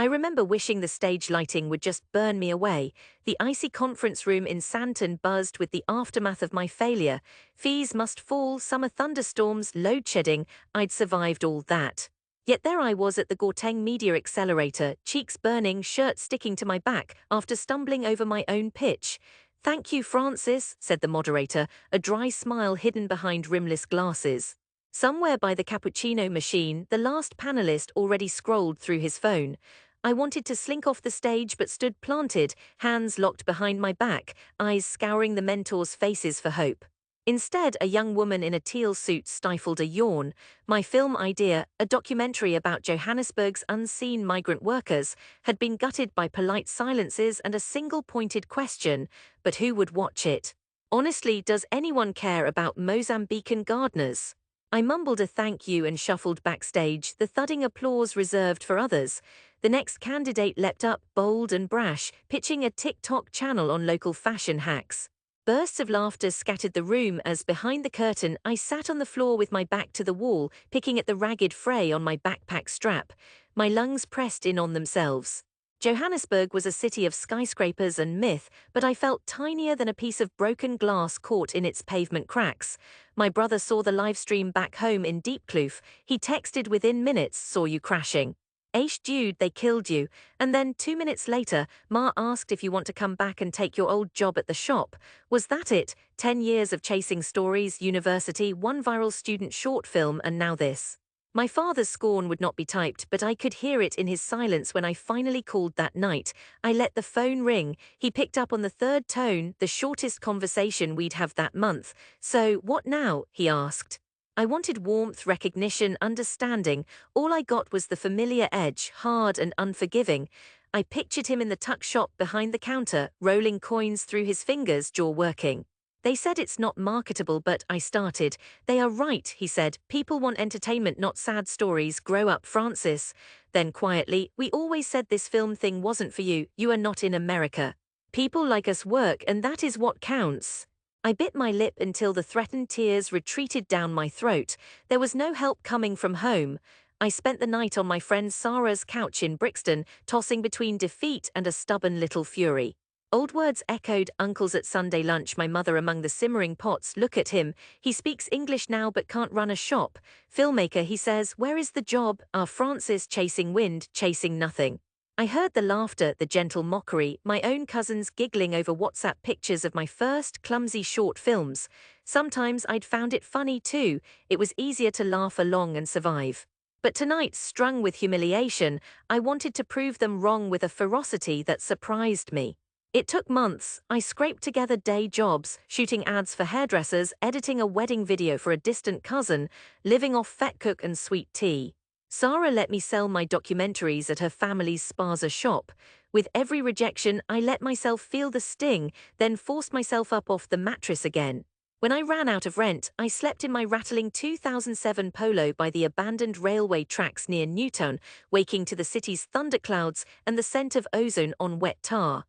I remember wishing the stage lighting would just burn me away. The icy conference room in Sandton buzzed with the aftermath of my failure. Fees must fall, summer thunderstorms, load shedding. I'd survived all that. Yet there I was at the Gauteng Media Accelerator, cheeks burning, shirt sticking to my back, after stumbling over my own pitch. "Thank you, Francis," said the moderator, a dry smile hidden behind rimless glasses. Somewhere by the cappuccino machine, the last panelist already scrolled through his phone. I wanted to slink off the stage but stood planted, hands locked behind my back, eyes scouring the mentors' faces for hope. Instead, a young woman in a teal suit stifled a yawn. My film idea, a documentary about Johannesburg's unseen migrant workers, had been gutted by polite silences and a single pointed question: but who would watch it? Honestly, does anyone care about Mozambican gardeners? I mumbled a thank you and shuffled backstage, the thudding applause reserved for others. The next candidate leapt up, bold and brash, pitching a TikTok channel on local fashion hacks. Bursts of laughter scattered the room as, behind the curtain, I sat on the floor with my back to the wall, picking at the ragged fray on my backpack strap. My lungs pressed in on themselves. Johannesburg was a city of skyscrapers and myth, but I felt tinier than a piece of broken glass caught in its pavement cracks. My brother saw the live stream back home in Diepkloof. He texted within minutes, "Saw you crashing. Aish dude, they killed you." And then 2 minutes later, Ma asked if you want to come back and take your old job at the shop. Was that it? 10 years of chasing stories, university, one viral student short film, and now this. My father's scorn would not be typed, but I could hear it in his silence when I finally called that night. I let the phone ring. He picked up on the third tone, the shortest conversation we'd have that month. "So, what now?" he asked. I wanted warmth, recognition, understanding. All I got was the familiar edge, hard and unforgiving. I pictured him in the tuck shop behind the counter, rolling coins through his fingers, jaw working. "They said it's not marketable, but," I started. "They are right," he said. "People want entertainment, not sad stories. Grow up, Francis." Then quietly, "We always said this film thing wasn't for you. You are not in America. People like us work, and that is what counts." I bit my lip until the threatened tears retreated down my throat. There was no help coming from home. I spent the night on my friend Sarah's couch in Brixton, tossing between defeat and a stubborn little fury. Old words echoed, uncles at Sunday lunch, my mother among the simmering pots. "Look at him. He speaks English now but can't run a shop. Filmmaker, he says. Where is the job? Our Francis chasing wind, chasing nothing." I heard the laughter, the gentle mockery, my own cousins giggling over WhatsApp pictures of my first clumsy short films. Sometimes I'd found it funny too. It was easier to laugh along and survive. But tonight, strung with humiliation, I wanted to prove them wrong with a ferocity that surprised me. It took months. I scraped together day jobs, shooting ads for hairdressers, editing a wedding video for a distant cousin, living off fat cook and sweet tea. Sarah let me sell my documentaries at her family's spaza shop. With every rejection, I let myself feel the sting, then forced myself up off the mattress again. When I ran out of rent, I slept in my rattling 2007 Polo by the abandoned railway tracks near Newtown, waking to the city's thunderclouds and the scent of ozone on wet tar.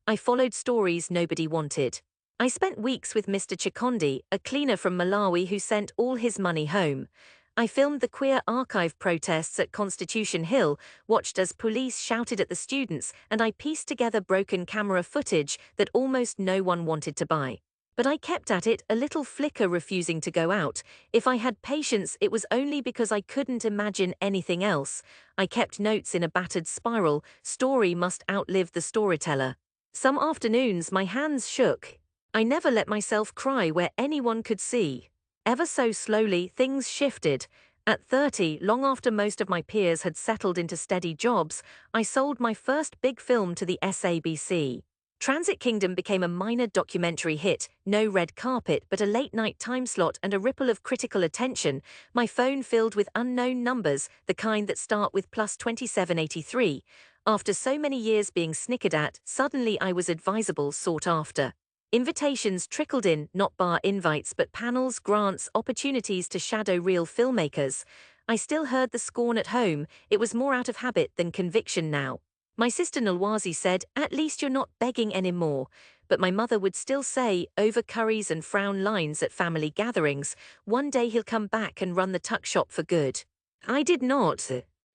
I followed stories nobody wanted. I spent weeks with Mr. Chikondi, a cleaner from Malawi who sent all his money home. I filmed the queer archive protests at Constitution Hill, watched as police shouted at the students, and I pieced together broken camera footage that almost no one wanted to buy. But I kept at it, a little flicker refusing to go out. If I had patience, it was only because I couldn't imagine anything else. I kept notes in a battered spiral. Story must outlive the storyteller. Some afternoons my hands shook. I never let myself cry where anyone could see. Ever so slowly, things shifted. At 30, long after most of my peers had settled into steady jobs, I sold my first big film to the SABC. Transit Kingdom became a minor documentary hit, no red carpet but a late-night time slot and a ripple of critical attention, my phone filled with unknown numbers, the kind that start with +2783. After so many years being snickered at, suddenly I was advisable, sought after. Invitations trickled in, not bar invites but panels, grants, opportunities to shadow real filmmakers. I still heard the scorn at home. It was more out of habit than conviction now. My sister Nalwazi said, "At least you're not begging anymore." But my mother would still say, over curries and frown lines at family gatherings, "One day he'll come back and run the tuck shop for good." I did not.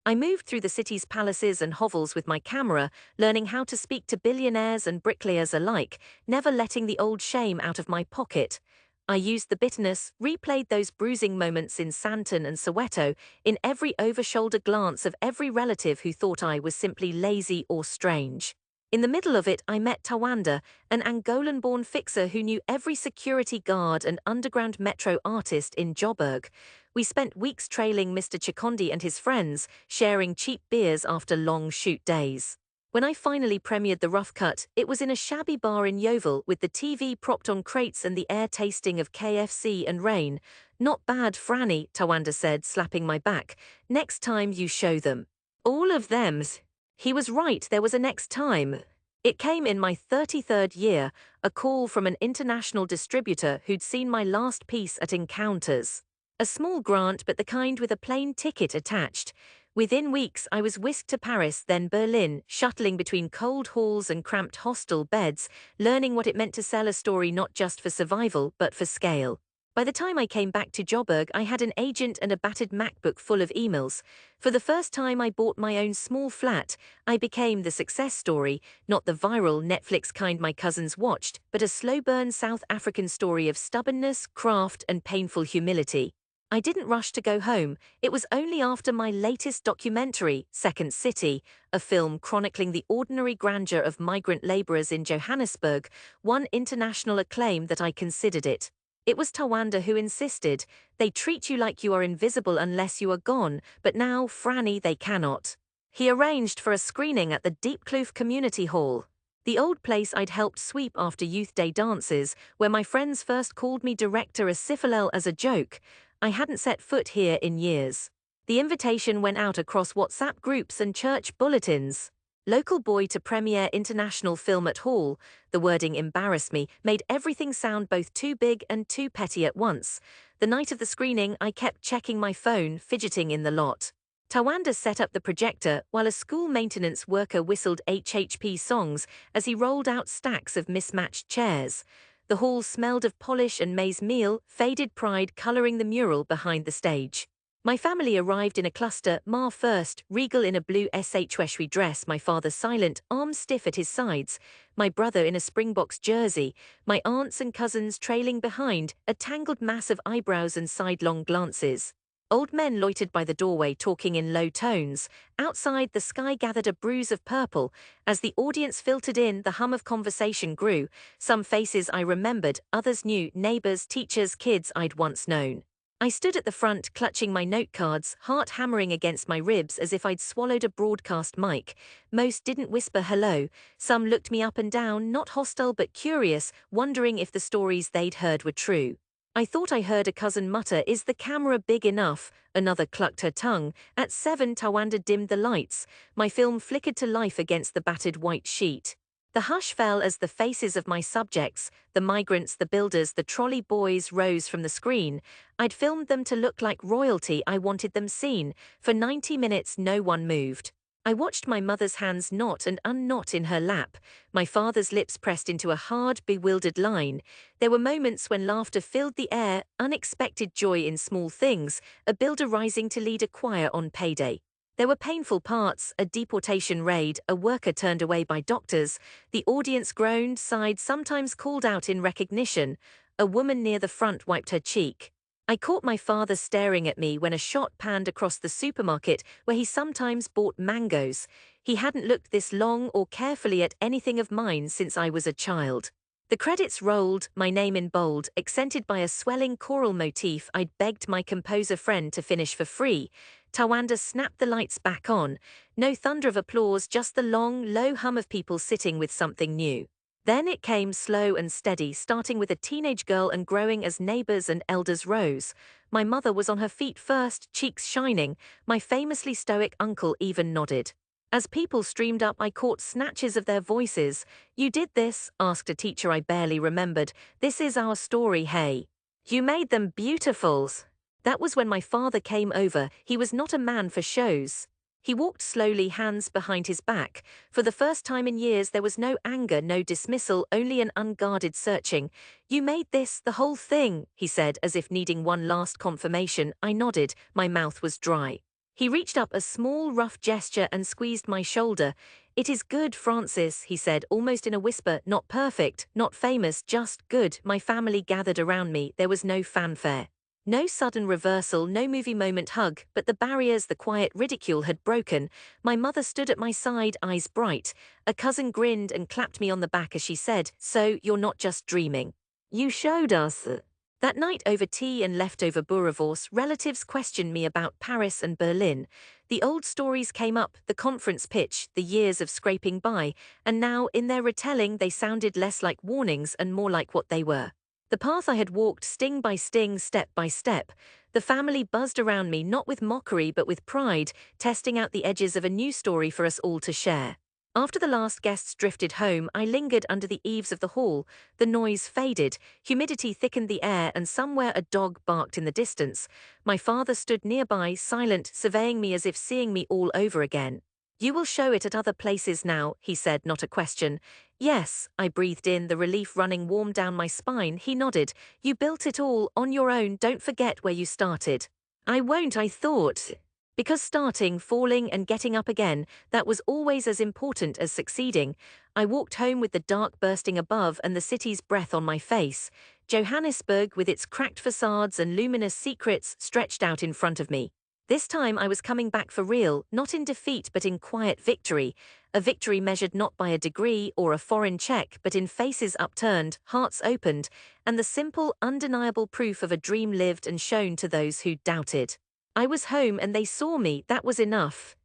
I moved through the city's palaces and hovels with my camera, learning how to speak to billionaires and bricklayers alike, never letting the old shame out of my pocket. I used the bitterness, replayed those bruising moments in Sandton and Soweto, in every over-shoulder glance of every relative who thought I was simply lazy or strange. In the middle of it, I met Tawanda, an Angolan-born fixer who knew every security guard and underground metro artist in Joburg. We spent weeks trailing Mr. Chikondi and his friends, sharing cheap beers after long shoot days. When I finally premiered The Rough Cut, it was in a shabby bar in Yeovil with the TV propped on crates and the air tasting of KFC and rain. "Not bad, Franny," Tawanda said, slapping my back. "Next time you show them." All of them's. He was right, there was a next time. It came in my 33rd year, a call from an international distributor who'd seen my last piece at Encounters. A small grant, but the kind with a plane ticket attached. Within weeks, I was whisked to Paris, then Berlin, shuttling between cold halls and cramped hostel beds, learning what it meant to sell a story not just for survival, but for scale. By the time I came back to Joburg, I had an agent and a battered MacBook full of emails. For the first time, I bought my own small flat. I became the success story, not the viral Netflix kind my cousins watched, but a slow-burn South African story of stubbornness, craft, and painful humility. I didn't rush to go home. It was only after my latest documentary, Second City, a film chronicling the ordinary grandeur of migrant laborers in Johannesburg, won international acclaim, that I considered it. It was Tawanda who insisted. "They treat you like you are invisible unless you are gone, but now, Franny, they cannot." He arranged for a screening at the Diepkloof Community Hall, the old place I'd helped sweep after Youth Day dances, where my friends first called me director Asifalel as a joke. I hadn't set foot here in years. The invitation went out across WhatsApp groups and church bulletins. "Local boy to premiere international film at Hall." The wording embarrassed me, made everything sound both too big and too petty at once. The night of the screening, I kept checking my phone, fidgeting in the lot. Tawanda set up the projector while a school maintenance worker whistled HHP songs as he rolled out stacks of mismatched chairs. The hall smelled of polish and maize meal, faded pride coloring the mural behind the stage. My family arrived in a cluster, Ma first, regal in a blue shweshwe dress, my father silent, arms stiff at his sides, my brother in a Springboks jersey, my aunts and cousins trailing behind, a tangled mass of eyebrows and sidelong glances. Old men loitered by the doorway talking in low tones. Outside, the sky gathered a bruise of purple. As the audience filtered in, the hum of conversation grew. Some faces I remembered, others new, neighbors, teachers, kids I'd once known. I stood at the front, clutching my note cards, heart hammering against my ribs as if I'd swallowed a broadcast mic. Most didn't whisper hello. Some looked me up and down, not hostile but curious, wondering if the stories they'd heard were true. I thought I heard a cousin mutter, "Is the camera big enough?" Another clucked her tongue. At 7, Tawanda dimmed the lights. My film flickered to life against the battered white sheet. The hush fell as the faces of my subjects, the migrants, the builders, the trolley boys, rose from the screen. I'd filmed them to look like royalty. I wanted them seen. For 90 minutes, no one moved. I watched my mother's hands knot and unknot in her lap, my father's lips pressed into a hard, bewildered line. There were moments when laughter filled the air, unexpected joy in small things, a builder rising to lead a choir on payday. There were painful parts, a deportation raid, a worker turned away by doctors. The audience groaned, sighed, sometimes called out in recognition. A woman near the front wiped her cheek. I caught my father staring at me when a shot panned across the supermarket where he sometimes bought mangoes. He hadn't looked this long or carefully at anything of mine since I was a child. The credits rolled, my name in bold, accented by a swelling choral motif I'd begged my composer friend to finish for free. Tawanda snapped the lights back on. No thunder of applause, just the long, low hum of people sitting with something new. Then it came slow and steady, starting with a teenage girl and growing as neighbors and elders rose. My mother was on her feet first, cheeks shining. My famously stoic uncle even nodded. As people streamed up, I caught snatches of their voices. "You did this?" asked a teacher I barely remembered. "This is our story, hey. You made them beautiful." That was when my father came over. He was not a man for shows. He walked slowly, hands behind his back. For the first time in years, there was no anger, no dismissal, only an unguarded searching. "You made this, the whole thing," he said, as if needing one last confirmation. I nodded. My mouth was dry. He reached up a small, rough gesture and squeezed my shoulder. "It is good, Francis," he said, almost in a whisper. "Not perfect, not famous, just good." My family gathered around me. There was no fanfare. No sudden reversal, no movie moment hug, but the barriers, the quiet ridicule had broken. My mother stood at my side, eyes bright. A cousin grinned and clapped me on the back as she said, "So, you're not just dreaming. You showed us." That night over tea and leftover boerewors, relatives questioned me about Paris and Berlin. The old stories came up, the conference pitch, the years of scraping by, and now, in their retelling, they sounded less like warnings and more like what they were. The path I had walked sting by sting, step by step. The family buzzed around me not with mockery but with pride, testing out the edges of a new story for us all to share. After the last guests drifted home, I lingered under the eaves of the hall. The noise faded, humidity thickened the air, and somewhere a dog barked in the distance. My father stood nearby, silent, surveying me as if seeing me all over again. "You will show it at other places now," he said, not a question. "Yes," I breathed in, the relief running warm down my spine. He nodded. "You built it all, on your own, don't forget where you started." "I won't," I thought. Because starting, falling, and getting up again, that was always as important as succeeding. I walked home with the dark bursting above and the city's breath on my face. Johannesburg, with its cracked facades and luminous secrets, stretched out in front of me. This time I was coming back for real, not in defeat but in quiet victory. A victory measured not by a degree or a foreign check, but in faces upturned, hearts opened, and the simple, undeniable proof of a dream lived and shown to those who doubted. I was home and they saw me, that was enough.